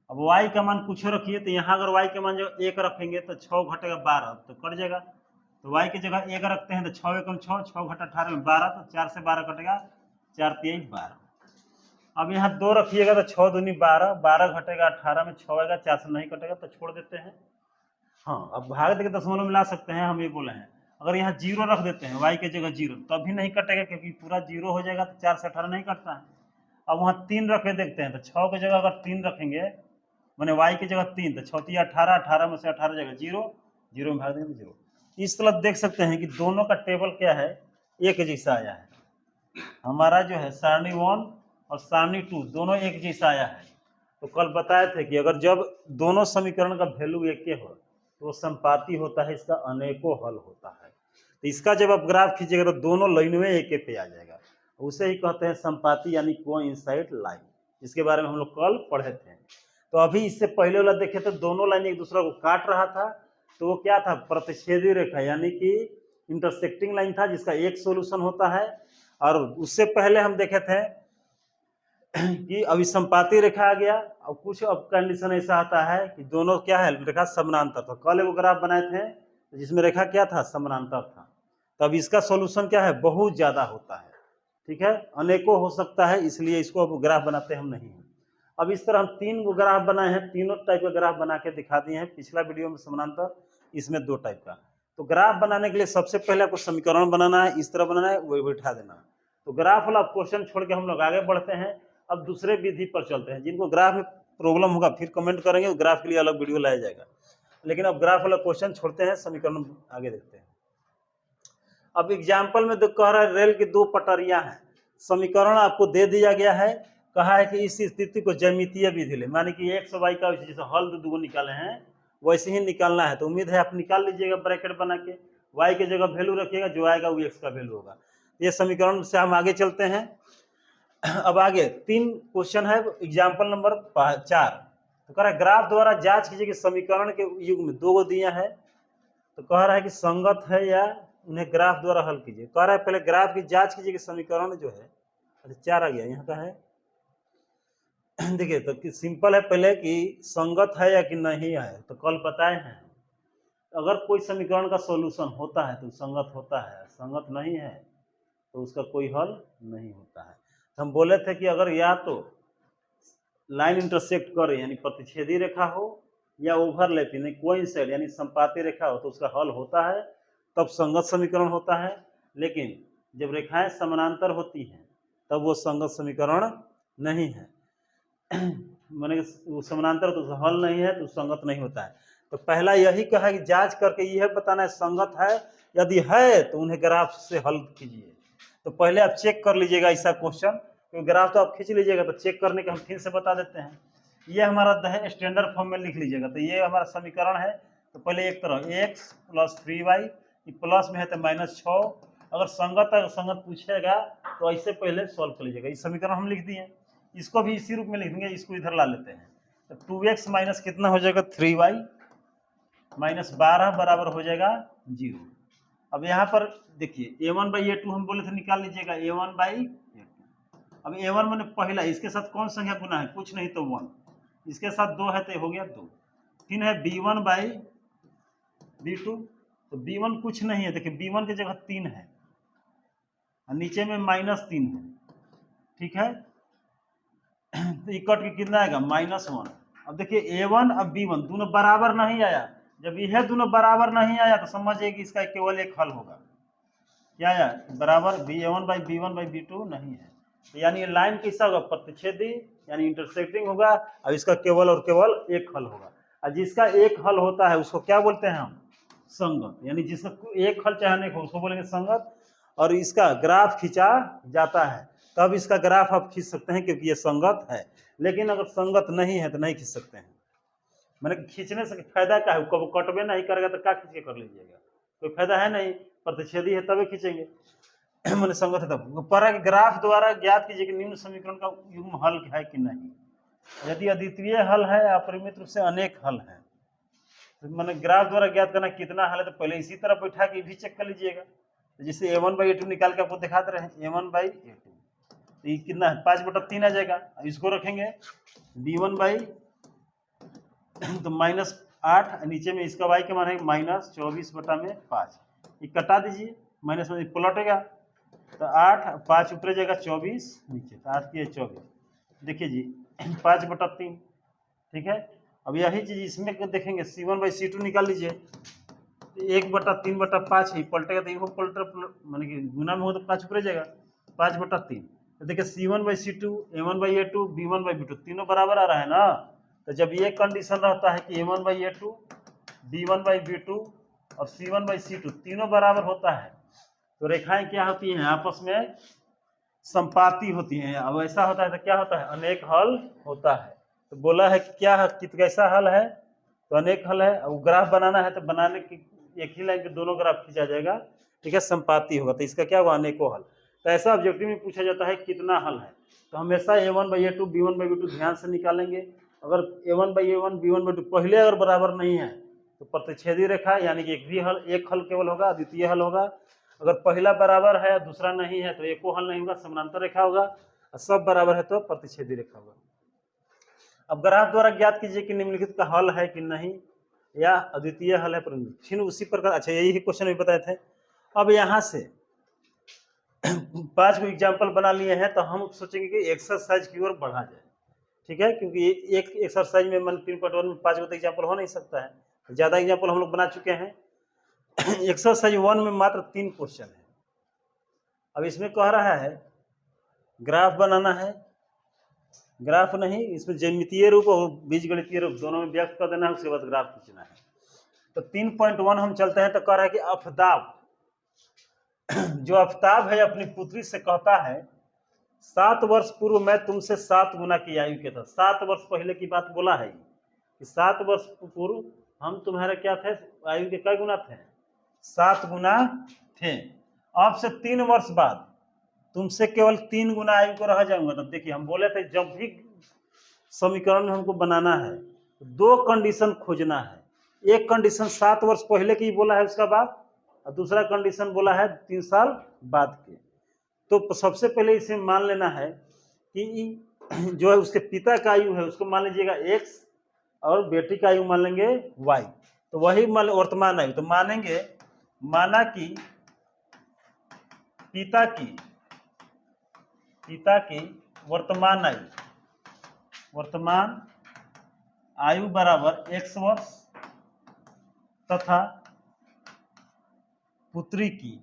अब y का मान कुछ रखिए, तो यहाँ अगर y का मान जो 1 रखेंगे तो 6 घटेगा 12, तो कट जाएगा। तो y की जगह 1 रखते हैं तो 6 एकम 6, 6 घटा 18 में 12, तो 4 से 12 कटेगा, 4 3 12। अब यहाँ 2 रखिएगा तो 6 दूनी 12, 12 घटेगा 18 में 6 आएगा, 4 से नहीं कटेगा तो छोड़ देते हैं। हाँ, अब भाग देके दशमलव मिला सकते हैं, हम ये बोले हैं। अगर यहाँ 0 रख देते हैं y की जगह 0, तब भी नहीं कटेगा, क्योंकि पूरा 0 हो जाएगा, तो 4 से 18 नहीं कटता है। अब वहाँ 3 रखे देखते हैं, तो 6 की जगह अगर 3 रखेंगे, मैंने y की जगह 3, तो 6 3 18, 18 में से 18 जाएगा 0, 0 में भाग देंगे तो 0। इस तरह देख सकते हैं कि दोनों का टेबल क्या है, एक जैसा आया है। हमारा जो है सारणी 1 और सारणी 2 दोनों एक जैसा आया है। तो कल बताए थे कि अगर जब दोनों समीकरण का वैल्यू एक के हो तो वो संपाती होता है, इसका अनेकों हल होता है। तो इसका जब आप ग्राफ खींचेगा तो दोनों लाइनों एक पे आ जाएगा, उसे ही कहते हैं संपाती यानी कोइंसाइड लाइन। इसके बारे में हम लोग कल पढ़े थे। तो अभी इससे पहले वाला देखे तो दोनों लाइन एक दूसरे को काट रहा था, तो वो क्या था, प्रतिच्छेदी रेखा यानी कि इंटरसेक्टिंग लाइन था, जिसका एक सोल्यूशन होता है। और उससे पहले हम देखे थे कि अभी संपाती रेखा आ गया। अब कुछ अब कंडीशन ऐसा आता है कि दोनों क्या है, रेखा समानांतर। तो कल वो ग्राफ बनाए थे जिसमें रेखा क्या था, समानांतर था। तो अब इसका सॉल्यूशन क्या है, बहुत ज्यादा होता है, ठीक है, अनेकों हो सकता है, इसलिए इसको अब ग्राफ बनाते हम नहीं हैं। अब इस तरह हम 3 ग्राफ बनाए हैं, तीनों टाइप का ग्राफ बना के दिखा दिए हैं। पिछला वीडियो में समानांतर, इसमें 2 टाइप का। तो ग्राफ बनाने के लिए सबसे पहले आपको समीकरण बनाना है, इस तरह बनाना है, वही बैठा देना है। तो ग्राफ वाला क्वेश्चन छोड़ के हम लोग आगे बढ़ते हैं। अब दूसरे विधि पर चलते हैं। जिनको ग्राफ में प्रॉब्लम होगा फिर कमेंट करेंगे, ग्राफ के लिए अलग वीडियो लाया जाएगा। लेकिन अब ग्राफ वाला क्वेश्चन छोड़ते हैं, समीकरण आगे देखते हैं। अब एग्जाम्पल में कह रहा है रेल की 2 पटरियां हैं, समीकरण आपको दे दिया गया है। कहा है कि इस स्थिति को ज्यामितीय विधि ले, माने कि एक्स वाई का जैसे हल दो निकाले हैं वैसे ही निकालना है। तो उम्मीद है आप निकाल लीजिएगा ब्रैकेट बना के, वाई की जगह वैल्यू रखिएगा, जो आएगा वो एक्स का वैल्यू होगा। ये समीकरण से हम आगे चलते हैं। अब आगे 3 क्वेश्चन है, एग्जाम्पल नंबर 4। तो कह रहा है ग्राफ द्वारा जांच कीजिए कि समीकरण के युग में 2 दिया है, तो कह रहा है कि संगत है या उन्हें ग्राफ द्वारा हल कीजिए। कह रहा है पहले ग्राफ की जांच कीजिए कि समीकरण जो है, अच्छा 4 आ गया, यहाँ का है देखिए। तो सिंपल है पहले कि संगत है या कि नहीं है। तो कल बताए हैं अगर कोई समीकरण का सॉल्यूशन होता है तो संगत होता है, संगत नहीं है तो उसका कोई हल नहीं होता है। तो हम बोले थे कि अगर या तो लाइन इंटरसेक्ट करे यानी प्रतिच्छेदी रेखा हो, या ओवरलैप यानी कोइंसाइड यानी संपाती रेखा हो, तो उसका हल होता है, तब संगत समीकरण होता है। लेकिन जब रेखाएं समानांतर होती हैं तब वो संगत समीकरण नहीं है माने वो समानांतर तो हल नहीं है, तो संगत नहीं होता है। तो पहला यही कहा कि जांच करके यह बताना है संगत है, यदि है तो उन्हें ग्राफ से हल कीजिए। तो पहले आप चेक कर लीजिएगा ऐसा क्वेश्चन, क्योंकि ग्राफ तो आप खींच लीजिएगा, तो चेक करने के हम फिर से बता देते हैं। ये हमारा स्टैंडर्ड फॉर्म में लिख लीजिएगा। तो ये हमारा समीकरण है। तो पहले एक तरह x + 3y, प्लस में है तो -6। अगर संगत पूछेगा तो ऐसे पहले सॉल्व कर लीजिएगा। इस समीकरण हम लिख दिए, इसको भी इसी रूप में लिख देंगे, इसको इधर ला लेते हैं। तो 2x माइनस कितना हो जाएगा, 3y -12 बराबर हो जाएगा 0। अब यहाँ पर देखिए a1/a2 हम बोले थे निकाल लीजिएगा, a1/a2। अब a1 मैंने पहला, इसके साथ कौन संख्या गुना है, कुछ नहीं तो 1, इसके साथ 2 है तो हो गया 2। फिर है b1/b2, तो b1 कुछ नहीं है, देखिए b1 की जगह 3 है और नीचे में -3 है, ठीक है। तो कट के कितना आएगा, -1। अब देखिए a1 और b1 दोनों बराबर नहीं आया। जब यह दोनों बराबर नहीं आया तो समझिए कि इसका केवल एक हल होगा, क्या आया, बराबर b1/b1/b2 नहीं है। तो यानी लाइन कैसा होगा, प्रतिच्छेदी यानी इंटरसेक्टिंग होगा, और इसका केवल और केवल एक हल होगा। और जिसका एक हल होता है उसको क्या बोलते हैं हम, संगत। यानी जिसका एक हल चाहे नहीं हो उसको बोलेंगे संगत। और इसका ग्राफ खींचा जाता है तब इसका ग्राफ आप खींच सकते हैं, क्योंकि ये संगत है। लेकिन अगर संगत नहीं है तो नहीं खींच सकते हैं। मैंने खींचने से फायदा क्या है, कब कटवे नहीं करेगा तो क्या खींच के कर लीजिएगा, कोई फायदा है नहीं। प्रतिच्छेदी है तभी खींचेंगे मैंने संगत है तब। पर ग्राफ द्वारा ज्ञात कीजिए कि निम्न समीकरण का युग्म हल है कि नहीं। यदि अद्वितीय हल है, अपरिमित रूप से अनेक हल है, तो मैंने ग्राफ द्वारा ज्ञात करना कितना हल है, तो पहले इसी तरह बैठा के भी चेक कर लीजिएगा। तो जैसे a1/a2 निकाल के आपको दिखाते रहे, a1/a2 तो ये कितना है, 5/3 आ जाएगा। अब इसको रखेंगे b1/ तो -8, नीचे में इसका y के मान है -24/5। ये कटा दीजिए, माइनस में पलटेगा तो 8, 5 ऊपर जाएगा 24 नीचे, तो 8 की 24। देखिए जी 5/3, ठीक है। अब यही चीज इसमें देखेंगे, c1/c2 निकाल लीजिए, 1/3/5 ही पलटेगा, तो ये पलट माने कि गुना में हो तो 5 ऊपर जाएगा, 5/3। तो देखिए c1/c2, a1/a2, b1/b2 तीनों बराबर आ रहा है ना। तो जब ये कंडीशन रहता है कि a1/a2, b1/b2 और C1/C2 तीनों बराबर होता है तो रेखाएं क्या होती हैं, आपस में संपाती होती हैं। अब ऐसा होता है तो क्या होता है, अनेक हल होता है। तो बोला है कि क्या कैसा हल है, तो अनेक हल है। अब ग्राफ बनाना है तो बनाने की एक ही लाइन पे दोनों ग्राफ खींचा जाएगा, ठीक है, संपाती होगा, तो इसका क्या हुआ, अनेकों हल। तो ऐसा ऑब्जेक्टिव में पूछा जाता है कितना हल है, तो हमेशा A1/A2 B1/B2 ध्यान से निकालेंगे। अगर A1/A1 B1/B2 पहले अगर बराबर नहीं है तो प्रतिच्छेदी रेखा यानी कि एक हल केवल होगा, द्वितीय हल होगा। अगर पहला बराबर है दूसरा नहीं है तो एको हल नहीं होगा, समानांतर रेखा होगा। और सब बराबर है तो प्रतिच्छेदी रेखा होगा। अब ग्राफ द्वारा ज्ञात कीजिए कि निम्नलिखित का हल है कि नहीं, या अद्वितीय हल है परंतु फिर उसी प्रकार। अच्छा, यही क्वेश्चन भी बताए थे। अब यहाँ से 5 एग्जाम्पल बना लिए हैं तो हम सोचेंगे कि एक्सरसाइज की ओर बढ़ा जाए, ठीक है, क्योंकि एक एक्सरसाइज में 3.1 में 5 एग्जाम्पल हो नहीं सकता है, ज़्यादा एग्जाम्पल हम लोग बना चुके हैं। एक्सरसाइज 1 में मात्र 3 क्वेश्चन है। अब इसमें कह रहा है ग्राफ बनाना है, ग्राफ नहीं, इसमें ज्यामितीय रूप और बीजगणितीय रूप दोनों में व्यक्त कर देना है, उसके बाद ग्राफ खींचना है। तो 3.1 हम चलते हैं तो कह रहा है कि आफ्ताब, जो आफ्ताब है अपनी पुत्री से कहता है 7 वर्ष पूर्व मैं तुमसे 7 गुना की आयु के था। 7 वर्ष पहले की बात बोला है कि 7 वर्ष पूर्व हम तुम्हारे क्या थे, आयु के कई गुना थे, 7 गुना थे। अब से 3 वर्ष बाद तुमसे केवल 3 गुना आयु को रह जाऊंगा। तब देखिए हम बोले थे जब भी समीकरण में हमको बनाना है तो 2 कंडीशन खोजना है। एक कंडीशन 7 वर्ष पहले की बोला है उसका बाद, और दूसरा कंडीशन बोला है 3 साल बाद के। तो सबसे पहले इसे मान लेना है कि जो है उसके पिता का आयु है उसको मान लीजिएगा x और बेटी का आयु मान लेंगे y। तो वही मान वर्तमान आयु, तो मानेंगे माना कि पिता की वर्तमान आयु बराबर x वर्ष तथा पुत्री की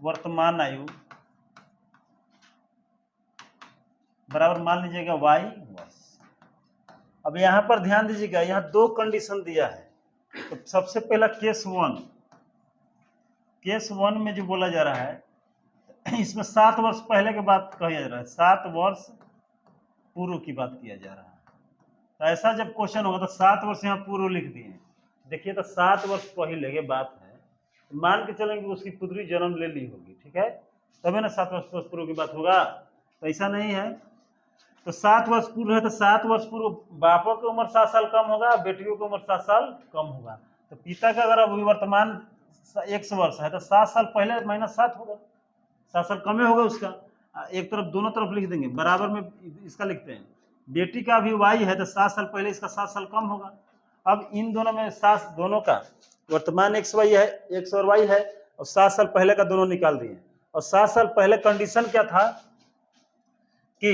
वर्तमान आयु बराबर मान लीजिएगा y वर्ष। अब यहां पर ध्यान दीजिएगा, यहां 2 कंडीशन दिया है। तो सबसे पहला केस 1 में जो बोला जा रहा है इसमें 7 वर्ष पहले की बात कहा जा रहा है, 7 वर्ष पूर्व की बात किया जा रहा है। तो ऐसा जब क्वेश्चन होगा तो 7 वर्ष यहाँ पूर्व लिख दिए। देखिए तो 7 वर्ष पहले की बात है, तो मान के चलेंगे उसकी पुत्री जन्म ले ली होगी, ठीक है, तभी ना 7 वर्ष पूर्व की बात होगा। तो ऐसा नहीं है, तो 7 वर्ष पूर्व है तो 7 वर्ष पूर्व बापों की उम्र 7 साल कम होगा, बेटियों की उम्र 7 साल कम होगा। तो पिता का अगर अभी वर्तमान x वर्ष है तो 7 साल पहले -7 होगा, 7 साल कम होगा उसका। एक तरफ दोनों तरफ लिख देंगे, बराबर में इसका लिखते हैं। बेटी का भी y है तो 7 साल पहले इसका 7 साल कम होगा। अब इन दोनों में 7 दोनों का वर्तमान x और y है, और 7 साल पहले का दोनों निकाल दिए। और 7 साल पहले कंडीशन क्या था कि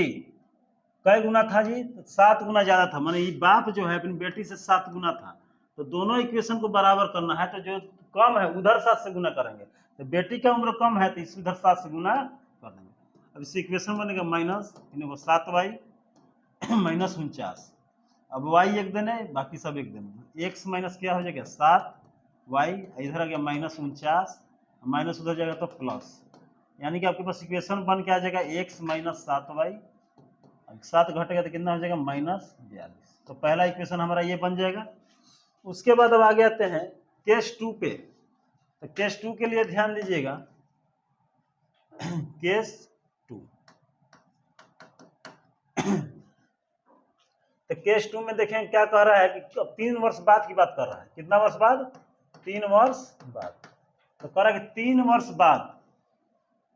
कई गुना था जी, 7 गुना ज्यादा था, माने ये बाप जो है अपनी बेटी से 7 गुना था। तो दोनों इक्वेशन को बराबर करना है, तो जो कम है उधर 7 से गुना करेंगे। तो बेटी का उम्र कम है तो इस उधर 7 से गुना कर देंगे। अब इस इक्वेशन बनेगा माइनस 7y -49। अब y एक देने, बाकी सब एक देने। x माइनस क्या हो जाएगा 7y, इधर आ गया -49, माइनस उधर जाएगा तो प्लस, यानी कि आपके पास इक्वेशन बन के आ जाएगा x -7y। 7 घटेगा तो कितना हो जाएगा -42। तो पहला इक्वेशन हमारा ये बन जाएगा। उसके बाद अब आगे आते हैं केस 2 पे। तो केस 2 के लिए ध्यान दीजिएगा, केस 2। तो केस 2 में देखें क्या कह रहा है कि 3 वर्ष बाद की बात कर रहा है। कितना वर्ष बाद? 3 वर्ष बाद। तो कह रहा है कि 3 वर्ष बाद,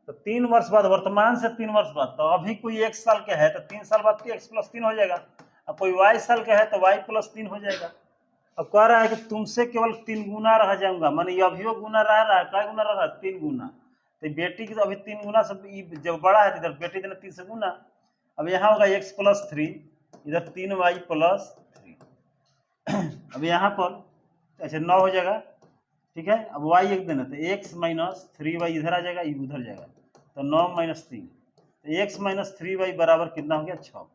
तो 3 वर्ष बाद वर्तमान से 3 वर्ष बाद, तो अभी कोई 1 साल के है तो 3 साल बाद x + 3 हो जाएगा। अब कोई y साल का है तो y + 3 हो जाएगा। अब कह रहा है कि तुमसे केवल 3 गुना रह जाऊंगा, माने अभी गुना रह रहा है, क्या गुना रह रहा है? 3 गुना। तो बेटी की तो अभी 3 गुना से जब बड़ा है तो इधर बेटी देना 3 से गुना। अब यहाँ होगा x + 3, इधर 3y + 3। अब यहाँ पर अच्छा 9 हो जाएगा, ठीक है। अब y एक देना तो x - 3y इधर आ जाएगा, ये उधर जाएगा, तो 9 - 3, तो x - 3y बराबर कितना हो गया 6।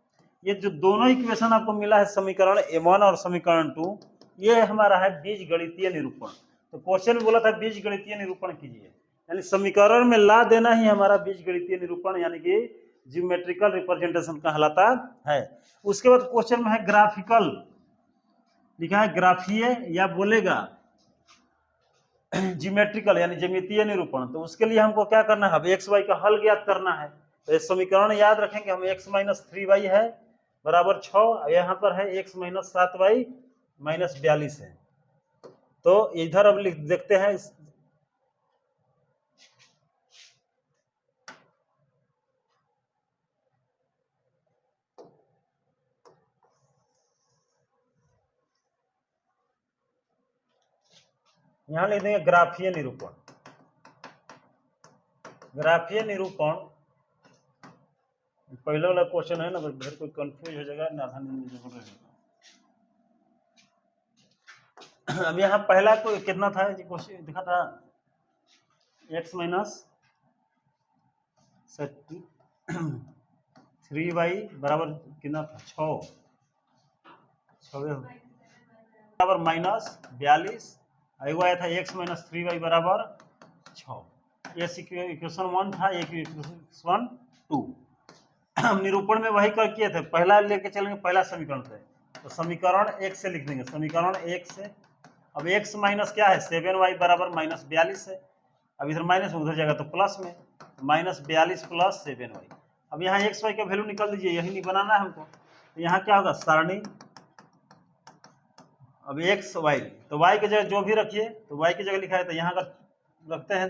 ये जो दोनों इक्वेशन आपको मिला है समीकरण A1 और समीकरण 2, ये हमारा है बीजगणितीय निरूपण। तो क्वेश्चन में बोला था बीजगणितीय निरूपण कीजिए, यानी समीकरण में ला देना ही हमारा बीजगणितीय निरूपण यानी कि ज्योमेट्रिकल रिप्रेजेंटेशन कहलाता है। उसके बाद क्वेश्चन में है ग्राफिकल, लिखा है ग्राफीय या बोलेगा ज्योमेट्रिकल यानी ज्यामितीय निरूपण। तो उसके लिए हमको क्या करना है, अब एक्स वाई का हल ज्ञात करना है। तो ये समीकरण याद रखेंगे हम, x माइनस 3y है बराबर 6, यहाँ पर है x माइनस 7y माइनस 42 है। तो इधर अब लिख देखते हैं, यहां लिख देंगे ग्राफीय निरूपण। ग्राफीय निरूपण पहले वाला क्वेश्चन है ना, फिर कोई कंफ्यूज हो जाएगा ना। अब यहाँ पहला को कितना था जी, क्वेश्चन दिखा था x माइनस 3y बराबर कितना था, 6 बराबर माइनस 42, एगो आया था x माइनस 3y बराबर 6। ये इक्वेशन 1 था, एक इक्वेशन 2। हम निरूपण में वही कर किए थे, पहला लेके चलेंगे पहला समीकरण से। तो समीकरण 1 से लिख देंगे, समीकरण 1 से। अब x माइनस क्या है, 7y बराबर माइनस 42 है। अब इधर माइनस उधर जाएगा तो प्लस में, माइनस 42 प्लस 7y। अब यहाँ एक्स वाई का वैल्यू निकाल दीजिए, यही नहीं बनाना है हमको। तो यहाँ क्या होगा, सारणी, अब एक्स वाई, तो y की जगह जो भी रखिए, तो y की जगह लिखा है तो यहाँ का रखते हैं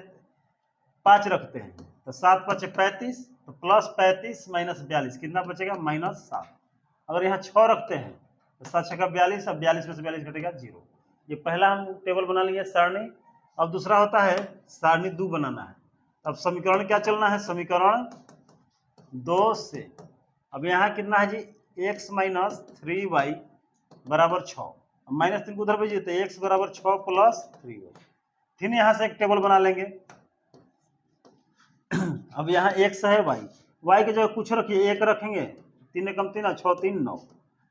5 रखते हैं, तो 7 5 35, तो प्लस 35 माइनस 42 कितना बचेगा, माइनस 7। अगर यहाँ 6 रखते हैं तो 7 6 42, अब 42 में से 42 घटेगा 0। ये पहला हम टेबल बना लिए सारणी। अब दूसरा होता है सारणी 2 बनाना है। अब समीकरण क्या चलना है, समीकरण 2 से। अब यहाँ कितना है जी, x माइनस 3y बराबर 6, माइनस 3 को उधर भेजिए तो x बराबर 6 प्लस 3y। फिर यहाँ से एक टेबल बना लेंगे। अब यहाँ x है y की जगह कुछ रखिए, 1 रखेंगे, 3 कम 3 6 3 9।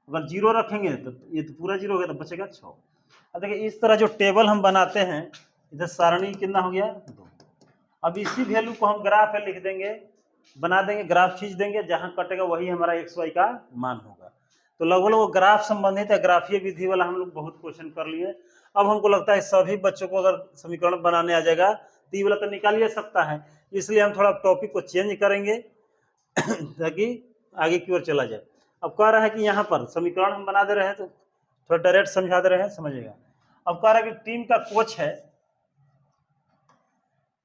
अगर 0 रखेंगे तो ये तो पूरा 0 हो गया, तो बचेगा 6। अब देखिए इस तरह जो टेबल हम बनाते हैं, इधर सारणी कितना हो गया 2। अब इसी वैल्यू को हम ग्राफ में लिख देंगे, बना देंगे, ग्राफ खींच देंगे, जहां कटेगा वही हमारा एक्स वाई का मान होगा। तो लगभग ग्राफ संबंधित है, ग्राफीय विधि वाला हम लोग बहुत क्वेश्चन कर लिए। अब हमको लगता है सभी बच्चों को अगर समीकरण बनाने आ जाएगा तो ये वाला तो निकाल ही सकता है, इसलिए हम थोड़ा टॉपिक को चेंज करेंगे ताकि आगे की ओर चला जाए। अब कह रहा है कि यहाँ पर समीकरण हम बना दे रहे हैं, तो थोड़ा डायरेक्ट समझा दे रहे हैं, समझिएगा। अब कह रहा है कि टीम का कोच है,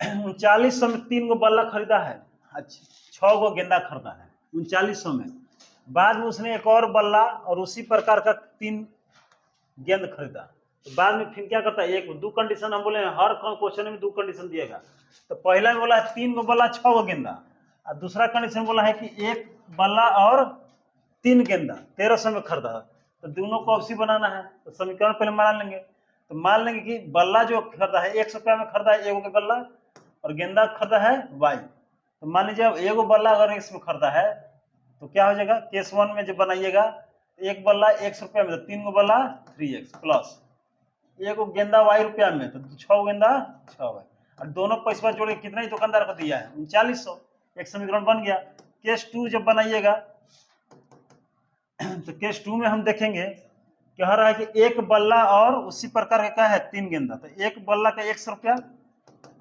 3900 में 3 गो बल्ला खरीदा है, अच्छा 6 गो गेंदा खरीदा है 3900 में। बाद में उसने एक और बल्ला और उसी प्रकार का 3 गेंद खरीदा। तो बाद में फिर क्या करता है, एक 2 कंडीशन हम बोले हर क्वेश्चन में 2 कंडीशन दिएगा। तो पहला में बोला है 3 गो बल्ला 6 गो गेंदा, और दूसरा कंडीशन बोला है कि 1 बल्ला और 3 गेंदा 1300 में खरीदा। तो दोनों को आपसी बनाना है, तो समीकरण पहले मान लेंगे। तो मान लेंगे कि बल्ला जो खरीदा है 100 रुपया में खरीदा है, एगो के बल्ला, और गेंदा खरीदा है y। तो मान लीजिए अब एगो बल्ला अगर इसमें खरीदा है तो क्या हो जाएगा, केस 1 में जब बनाइएगा, एक बल्ला 100 रुपया में, तो 3 गो बल्ला 3x प्लस एगो गेंदा y रुपया में, तो 6 गेंदा 6y, और दोनों पैसा जोड़ के कितना ही दुकानदार को दिया है 3900। एक समीकरण बन गया। केस 2 जब बनाइएगा तो केस 2 में हम देखेंगे कह रहा है कि एक बल्ला और उसी प्रकार का क्या है 3 गेंदा, तो एक बल्ला का 100 रुपया,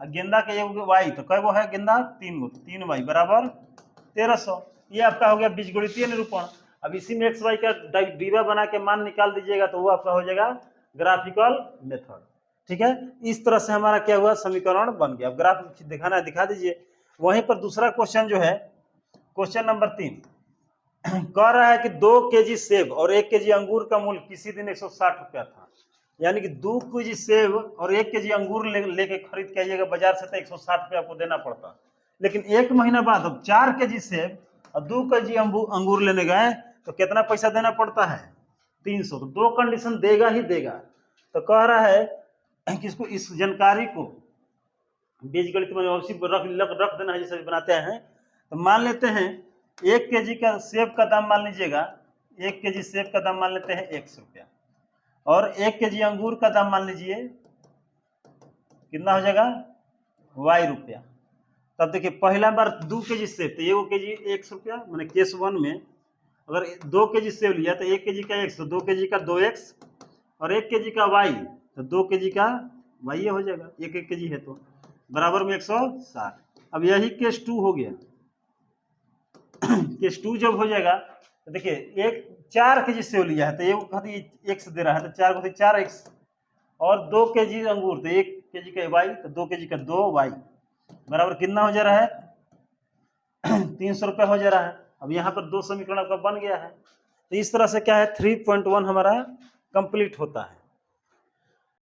गेंदा का एगो y, तो कई गो है गेंदा 3 गो, 3y बराबर 1300। ये आपका हो गया बीजगणितीय निरूपण। अब इसी में एक्स वाई का डिब्बा बना के मान निकाल दीजिएगा, तो वो आपका हो जाएगा ग्राफिकल मेथड। ठीक है, इस तरह से हमारा क्या हुआ, समीकरण बन गया। अब ग्राफ दिखाना है, दिखा दीजिए। वहीं पर दूसरा क्वेश्चन जो है, क्वेश्चन नंबर 3 कह रहा है कि 2 केजी सेब और 1 केजी अंगूर का मूल्य किसी दिन 160 रुपया था। यानी कि 2 केजी सेब और 1 केजी अंगूर लेके खरीद के आइएगा बाजार से, तो 160 रुपया आपको देना पड़ता। लेकिन 1 महीना बाद अब 4 केजी सेब और 2 केजी अंगूर लेने गए तो कितना पैसा देना पड़ता है, 300। तो 2 कंडीशन देगा ही देगा। तो कह रहा है कि इसको, इस जानकारी को बीजगणित में रख देना है, जैसे बनाते हैं। तो मान लेते हैं 1 केजी का सेब का दाम मान लीजिएगा 1 केजी सेब का दाम मान लेते हैं 100 रुपया, और 1 केजी अंगूर का दाम मान लीजिए कितना हो जाएगा y रुपया। तब देखिए पहला बार 2 केजी सेब तो 1 केजी 100 रुपया, मैंने केस 1 में अगर 2 केजी सेब लिया तो 1 केजी का 100, 2 केजी का 2x और 1 केजी का y, तो 2 केजी का y हो जाएगा, 1 केजी है तो बराबर में 160। अब यही केस 2 हो गया। केस 2 जब हो जाएगा तो देखिए 4 केजी सेब लिया है तो एक खाती x दे रहा है तो 4 को 4x, और 2 केजी अंगूर तो 1 केजी का y तो 2 केजी का 2y बराबर कितना हो जा रहा है 300 रुपया हो जा रहा है। अब यहाँ पर 2 समीकरण आपका बन गया है। तो इस तरह से क्या है 3.1 हमारा कंप्लीट होता है।